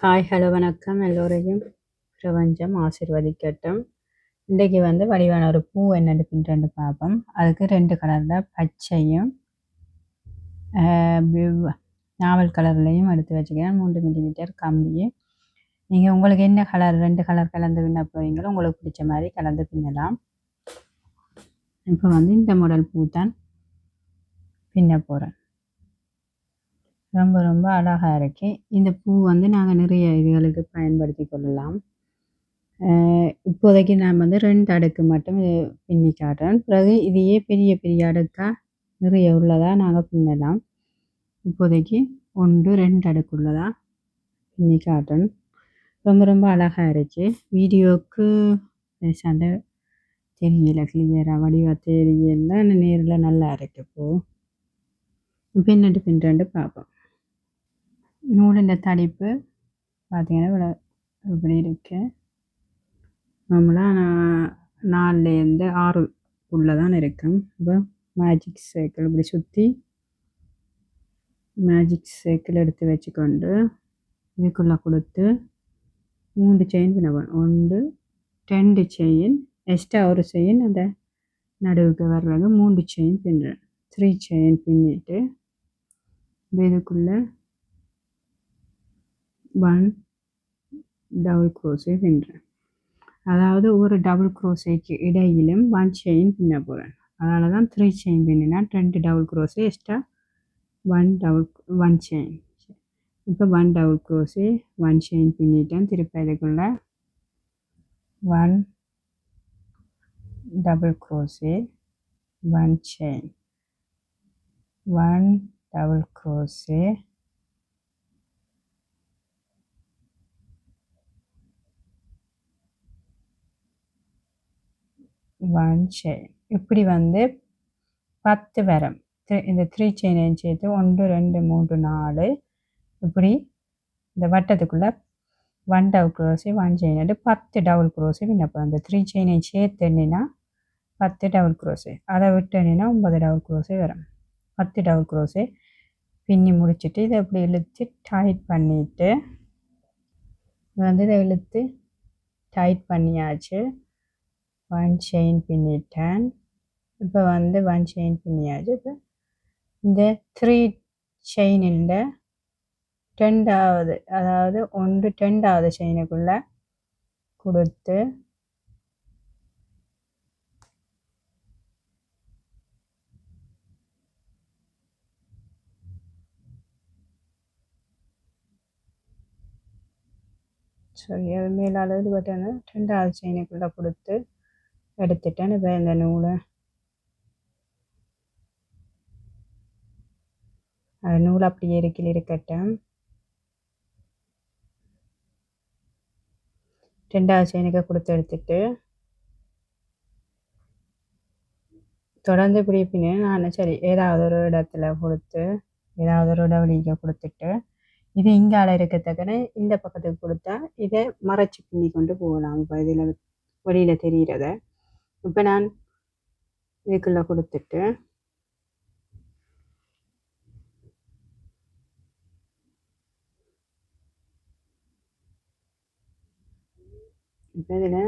Hi hello வணக்கம் எல்லோரையும் பிரபஞ்சம் ஆசீர்வதிக்கட்டும். இன்றைக்கு வடிவான ஒரு பூ என்னென்னு பின்ட்டு பார்ப்போம். அதுக்கு 2 கலரில் பச்சையும் நாவல் கலர்லையும் எடுத்து வச்சுக்கிறேன். 3 மில்லிமீட்டர் கம்பி. நீங்கள் உங்களுக்கு என்ன கலர் 2 கலர் கலந்து பின்ன போவீங்களோ உங்களுக்கு பிடிச்ச மாதிரி கலந்து பின்னலாம். இப்போ இந்த மாடல் பூ தான் பின்ன போகிறேன். ரொம்ப ரொம்ப அழகாக இருக்கு. இந்த பூ நாங்கள் நிறைய இதுகளுக்கு பயன்படுத்தி கொள்ளலாம். இப்போதைக்கு நான் 2 அடுக்கு மட்டும் பின்னி காட்டுறேன். பிறகு இதையே பெரிய பெரிய அடுக்காக நிறைய உள்ளதாக நாங்கள் பின்னலாம். இப்போதைக்கு 1 2 அடுக்கு உள்ளதாக பின்னி காட்டுறேன். ரொம்ப ரொம்ப அழகாக இருக்கு. வீடியோவுக்கு சண்டை தெரியல, கிளியராக வடிவாக தெரியல. நேரில் நல்லா இருக்கு. இப்போ பின்னிட்டு பார்ப்போம். நூலின் தடிப்பு பார்த்தீங்கன்னா இப்படி இருக்கு. நம்மளாம் 4லேருந்து 6 உள்ளதான் இருக்கும். இப்போ மேஜிக் சர்க்கிள் இப்படி சுற்றி மேஜிக் சர்க்கிள் எடுத்து வச்சுக்கொண்டு இதுக்குள்ளே கொடுத்து 3 செயின் பின்னணும். 1 2 செயின் எக்ஸ்ட்ரா ஒரு செயின் அந்த நடுவுக்கு வர்றது 3 செயின் பின்னுறேன். 3 செயின் பின்னிட்டு இதுக்குள்ளே 1 டபுள் க்ரோஷே பின்னுறேன். அதாவது ஒரு டபுள் க்ரோஷேக்கு இடையிலும் 1 செயின் பின்ன போகிறேன். அதனால தான் 3 செயின் பின்னினா 2 டபுள் க்ரோஷே எக்ஸ்ட்ரா 1 செயின். இப்போ 1 டபுள் க்ரோஷே 1 செயின் பின்னிட்டேன். திருப்பி இதுக்குள்ள 1 double crochet 1 chain 1 double crochet 1 chain. இப்படி 10 வரும். இந்த 3 செயினையும் சேர்த்து 1 2 3 4 இப்படி இந்த வட்டத்துக்குள்ளே 1 double crochet 1 chain 10 double crochet பின்னப்போ அந்த 3 செயினையும் சேர்த்துனா 10 டபுள் க்ரோஷே. அதை விட்டுனா 9 டபுள் க்ரோஷே வரும். 10 டபுள் க்ரோஷே பின்னி முடிச்சுட்டு இதை இப்படி இழுத்து டைட் பண்ணிவிட்டு இதை இழுத்து டைட் பண்ணியாச்சு. 1 செயின் பின்னிட்டேன். இப்போ 1 செயின் பின்னியாச்சு. இப்போ இந்த 3 செயினில் 2வது அதாவது 2வது செயினுக்குள்ளே கொடுத்து சரி அது மேலால் இது பட்டாங்க 2வது செயினுக்குள்ளே கொடுத்து எடுத்துட்டேன். இப்போ இந்த நூலை நூல் அப்படியே இருக்கட்டும். 2வது செயினுக்கு கொடுத்து எடுத்துட்டு தொடர்ந்து இப்படி பின்னே நான் சரி ஏதாவது ஒரு இடத்துல கொடுத்து ஏதாவது ஒரு இடவெளிக்க கொடுத்துட்டு இது இங்கால இருக்கத்தக்கன இந்த பக்கத்துக்கு கொடுத்தா இதை மறைச்சி பின்னி கொண்டு போகலாம். இப்போ இதில் வெளியில் தெரிகிறத இப்போ நான் இதுக்குள்ளே கொடுத்துட்டு இப்போ இதில்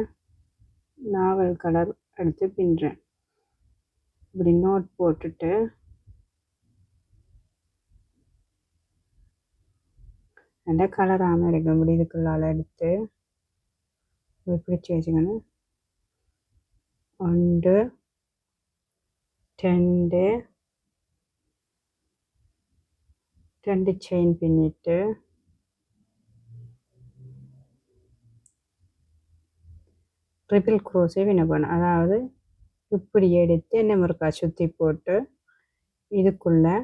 நாவல் கலர் எடுத்து பின்னுறேன். இப்படி நோட் போட்டுட்டு அந்த கலராமல் இருக்கும். இப்படி இதுக்குள்ளால் எடுத்து பிடிச்சி வச்சுக்கணும். 1 2 செயின் பின்னிட்டு ட்ரிபிள் க்ரோஸே பின்ன போகணும். அதாவது இப்படி எடுத்து என்ன முறுக்கா சுற்றி போட்டு இதுக்குள்ளே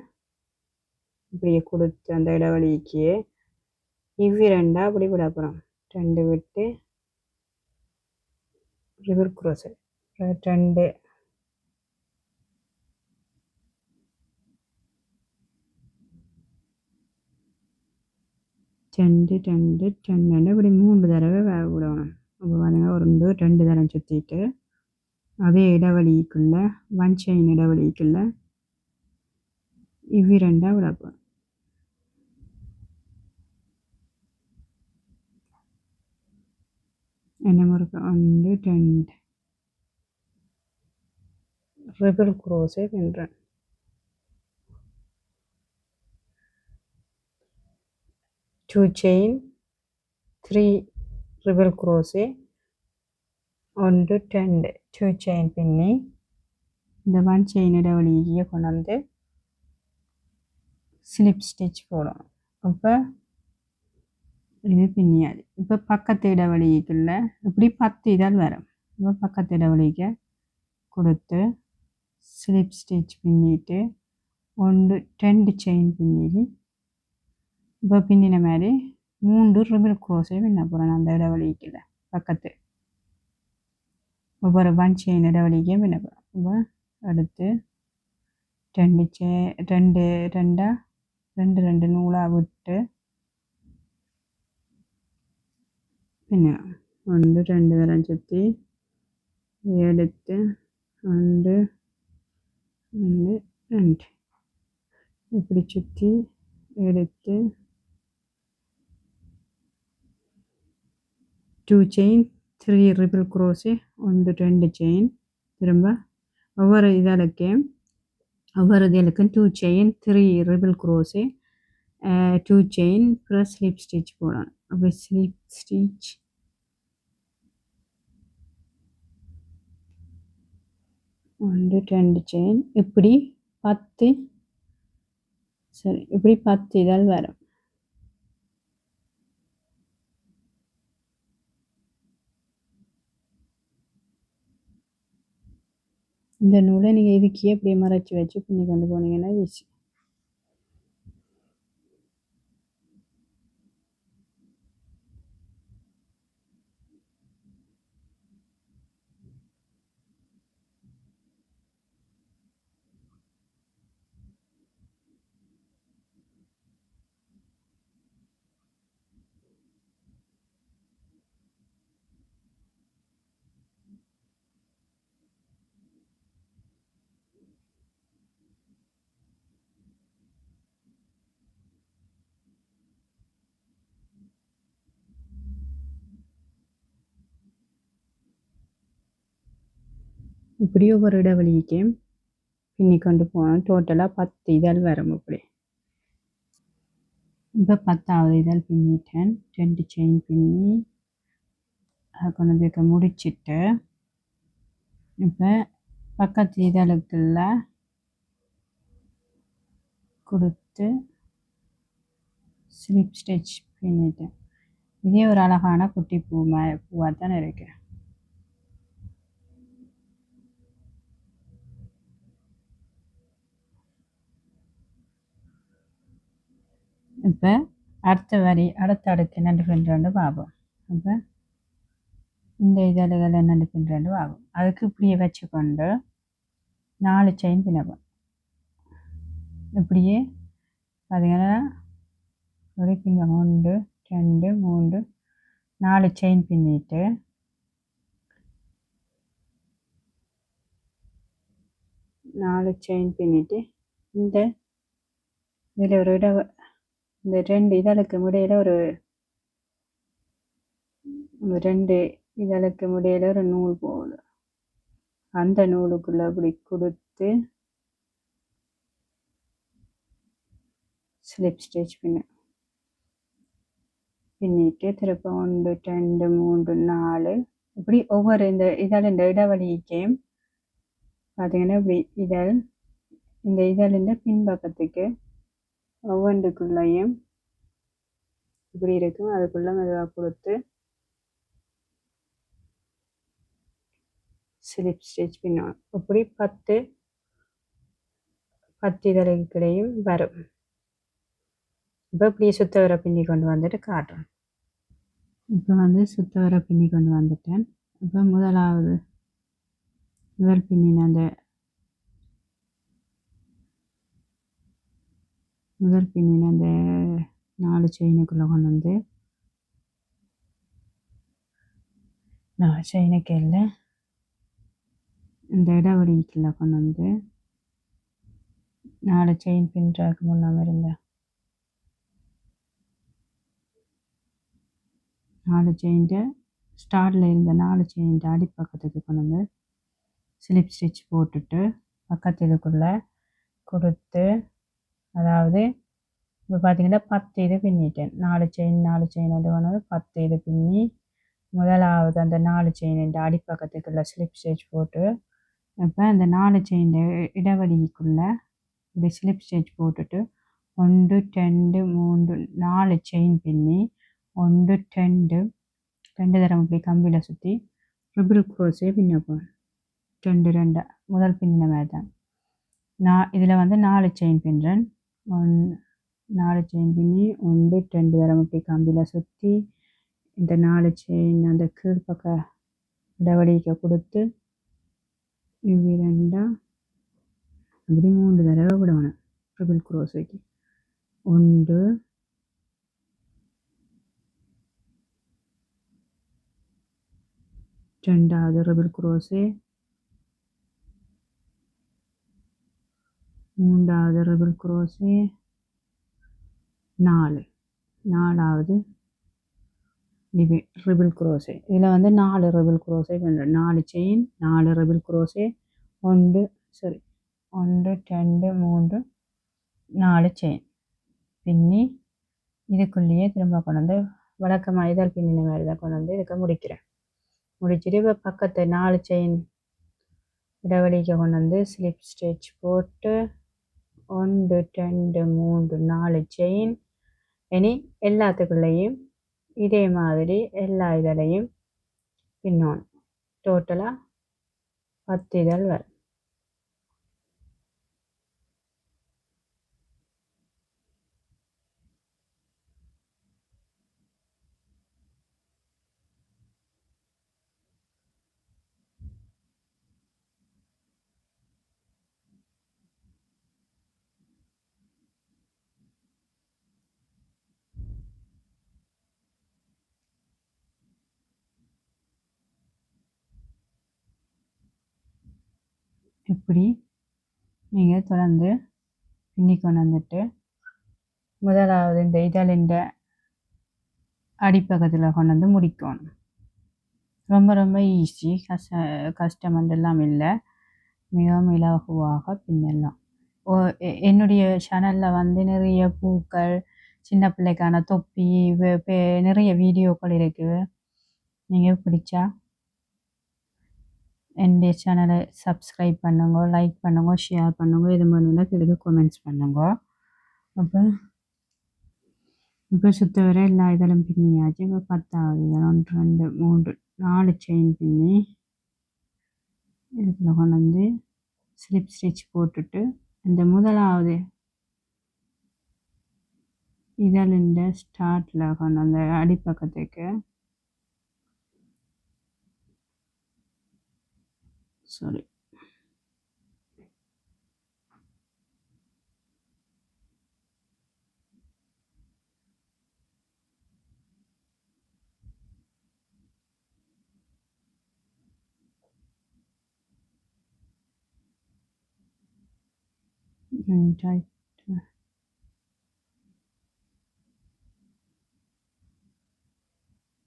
இப்படியே கொடுத்து அந்த இடவெளிக்கு இவ்விரண்டா அப்படி விட போகிறோம். 2 விட்டு ட்ரிபிள் க்ரோஸே 2 2 2 2 இப்படி 3 தடவை விடணும். அப்போ பாருங்கள் 1 2 தடவை சுற்றிட்டு அதே இடைவெளிக்குள்ளே 1 செயின் இடைவெளிக்குள்ளே இவ்விரண்டா விடப்போம். என்ன முறுக்கு 1 2 ட்ரிபிள் குரோஸே பின்னுறேன். 2 செயின் 3 ட்ரிபிள் குரோஸே 1 2 2 செயின் பின்னி இந்த 1 செயின் இடைவெளியை கொண்டு வந்து ஸ்லிப் ஸ்டிச் போடணும். அப்போ இது பின்னியாது. இப்போ பக்கத்து இடைவெளிக்குள்ள இப்படி 10 இதழ் வரும். இப்போ பக்கத்து இடைவெளிக்கு கொடுத்து ஸ்லிப் ஸ்டிச் பின்னிட்டு 1 2 செயின் பின்னி இப்போ பின்னின மாதிரி 3 ட்ரிபிள் குரோஸே பின்ன போகிறேன் அந்த இடைவெளிக்குள்ள பக்கத்து ஒவ்வொரு 1 செயின் இடைவெளிக்கே பின்ன போகிறேன். இப்போ அடுத்து 2 2 நூலாக விட்டு பின்ன 1 2 தரம் சுற்றி எடுத்து 1 2 2 இப்படி சுற்றி எடுத்து 2 செயின் 3 ட்ரிபிள் குரோஸே 1 2 செயின் திரும்ப ஒவ்வொரு இதழுக்கும் 2 chain 3 triple crochet 2 chain plus slip stitch போடணும். அப்போ ஸ்லிப் ஸ்டிச் 1 2 செயின் இப்படி 10 சரி இப்படி 10 இதழ் வரும். இந்த நூலை நீங்கள் இதுக்கே அப்படியே மறைச்சி வச்சு பின்னி கொண்டு போனீங்கன்னா ஈஸி. இப்படி ஒவ்வொரு இடைவெளிக்கு பின்னி கொண்டு போனோம். டோட்டலாக 10 இதழ் வரும். இப்படி இப்போ 10வது இதழ் பின்னிட்டேன். 2 செயின் பின்னி அதை கொண்டு வந்து முடிச்சிட்டு இப்போ பக்கத்து இதழுக்குள்ள கொடுத்து ஸ்லிப் ஸ்டிச் பின்னிட்டேன். இதே ஒரு அழகான குட்டி பூவாக தான் இருக்கு. இப்போ அடுத்த அடுக்கு என்னென்று பின்னுறேன்னு பார்ப்போம். இப்போ இந்த இதழ்கள் என்னென்று பின்னுறேன்னு பார்ப்போம். அதுக்கு இப்படியே வச்சுக்கொண்டு 4 செயின் பின்னப்போம். இப்படியே பார்த்தீங்கன்னா ஒரு பின்னும் 1 2 3 4 செயின் பின்னிட்டு 4 செயின் பின்னிட்டு இந்த இதில் ஒரு இந்த 2 இதழுக்கு இடையில ஒரு 2 இதழுக்கு இடையில ஒரு நூல் போகுது. அந்த நூலுக்குள்ள அப்படி கொடுத்து ஸ்லிப் ஸ்டிச் பின்னிட்டு திருப்ப 1 2 3 4 இப்படி ஒவ்வொரு இந்த இடைவெளிக்கு பார்த்தீங்கன்னா இப்படி இந்த இதழின் பின்பக்கத்துக்கு ஒவ்வொன்றுக்குள்ளையும் இப்படி இருக்கும். அதுக்குள்ள மெதுவாக கொடுத்து ஸ்லிப் ஸ்டிச் பின்னணும். இப்படி 10 இதழுக்கிடையும் வரும். இப்போ இப்படியே சுத்த வர பின்னி கொண்டு வந்துட்டு காட்டுறேன். இப்போ வந்து சுத்த வர பின்னி கொண்டு வந்துட்டேன். இப்போ முதல் பின்னின அந்த முதல் பின்னின அந்த 4 செயினுக்குள்ளே கொண்டு வந்து 4 செயினுக்கு இல்லை இந்த இடைவெளிக்குள்ளே கொண்டு வந்து 4 செயின் பின்னுறதுக்கு முன்னாமல் இருந்த 4 செயின்ட்டு ஸ்டார்டில் இருந்த 4 செயின் அடிப்பக்கத்துக்கு கொண்டு வந்து ஸ்லிப் ஸ்டிச் போட்டுட்டு பக்கத்து இதுக்குள்ளே கொடுத்து, அதாவது இப்போ பார்த்தீங்கன்னா 10 இது பின்னிட்டேன். 4 செயின் அது வந்து 10 இது பின்னி முதலாவது அந்த 4 செயின் அடிப்பக்கத்துக்குள்ள ஸ்லிப் ஸ்டிச் போட்டு, இப்போ அந்த 4 செயின் இடைவெளிக்குள்ளே இப்படி ஸ்லிப் ஸ்டிச் போட்டுட்டு 1 2 3 4 செயின் பின்னி 1 2 தரம் இப்படி கம்பியில் சுற்றி ட்ரிபிள் க்ரோஸே பின்ன போகிறேன். 2 முதல் பின்னின மாதிரி தான். நான் இதில் வந்து 4 செயின் பின்னுறேன். 4 செயின் பின்னி 1 2 தரம் இப்படி கம்பியில் சுற்றி இந்த 4 செயின் அந்த கீழ்ப்பக்க இடைவெளிக்கு கொடுத்து இப்படி 2 அப்படி 3 தடவை விடணும் ட்ரிபிள் க்ரோஸுக்கு. 1 2வது ட்ரிபிள் க்ரோஸு, 3வது ட்ரிபிள் க்ரோஸு, 4வது ட்ரிபிள் க்ரோஸு. இதில் வந்து 4 ட்ரிபிள் க்ரோஸே பண்ணுறேன். 4 செயின் 4 ட்ரிபிள் க்ரோஸே 1 2 3 4 செயின் பின்னி இதுக்குள்ளேயே திரும்ப கொண்டு வந்து வழக்கமாக இதழ் பின்னின மாதிரி தான் கொண்டு வந்து இதுக்கு முடிக்கிறேன். முடிச்சுட்டு இப்போ பக்கத்தை 4 செயின் இடைவெளிக்கு கொண்டு வந்து ஸ்லிப் ஸ்டிச் போட்டு 1 2 3 4 செயின். இனி எல்லாத்துக்குள்ளேயும் இதே மாதிரி எல்லா இதழையும் பின்னோம். டோட்டலாக 10 இதழ் வரும். இப்படி நீங்கள் தொடர்ந்து பின்னி கொண்டு வந்துட்டு முதலாவது இந்த இதழின் அடிப்பக்கத்தில் கொண்டு வந்து முடிக்கணும். ரொம்ப ரொம்ப ஈஸி, கஷ்டமெல்லாம் இல்லை. மிகவும் இலகுவாக பின்னலாம். என்னுடைய சேனலில் வந்து நிறைய பூக்கள், சின்ன பிள்ளைக்கான தொப்பி, நிறைய வீடியோக்கள் இருக்குது. நீங்கள் பிடிச்சா என்னுடைய சேனலை சப்ஸ்கிரைப் பண்ணுங்க, லைக் பண்ணுங்க, ஷேர் பண்ணுங்க. இது பண்ணுன்னா இதுக்கு கமெண்ட்ஸ் பண்ணுங்க. அப்போ இப்போ சுத்த வரை எல்லா இதெல்லாம் பின்னியாச்சு. இப்போ 10வது 1 2 3 4 செயின் பின்னி இதுக்குள்ள கொண்டு வந்து ஸ்லிப் ஸ்டிச் போட்டுட்டு இந்த முதலாவது இதழின் ஸ்டார்ட்டில் கொண்டு அந்த அடிப்பக்கத்துக்கு சாரி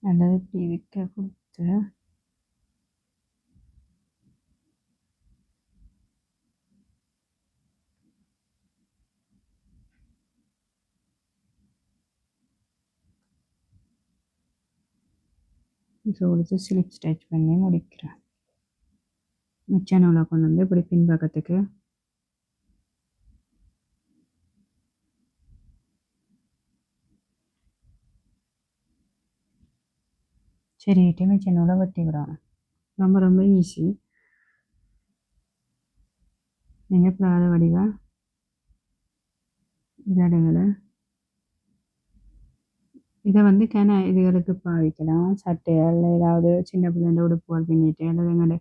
அல்லது பிரிக்க கொடுத்து கொடுத்து ஸ்லிப் ஸ்டிச் பண்ணி முடிக்கிறேன். மிச்ச நூலை கொண்டு வந்து இப்படி பின்பக்கத்துக்கு சரிட்டு மிச்ச நூலை வெட்டிக்கிறோம். ரொம்ப ரொம்ப ஈஸி. நீங்கள் பிளாத வடிவாக இதடுகளை இதை வந்து இதுகளுக்கு பாவிக்கலாம். சட்டைகள் ஏதாவது சின்ன பிள்ளைங்க உடுப்புகள் பின்னிட்டு அல்லது எங்களை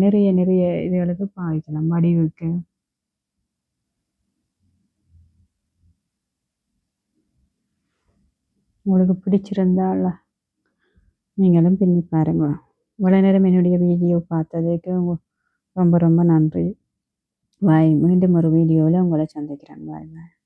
நிறைய நிறைய இதுகளுக்கு பாவிக்கலாம். வடிவுக்கு உங்களுக்கு பிடிச்சிருந்தால் நீங்களும் பின்னி பாருங்க. இவ்வளோ நேரம் என்னுடைய வீடியோ பார்த்ததுக்கு ரொம்ப ரொம்ப நன்றி. பாய். மீண்டும் ஒரு வீடியோவில் உங்களை சந்திக்கிறேன். பாய் பாய்.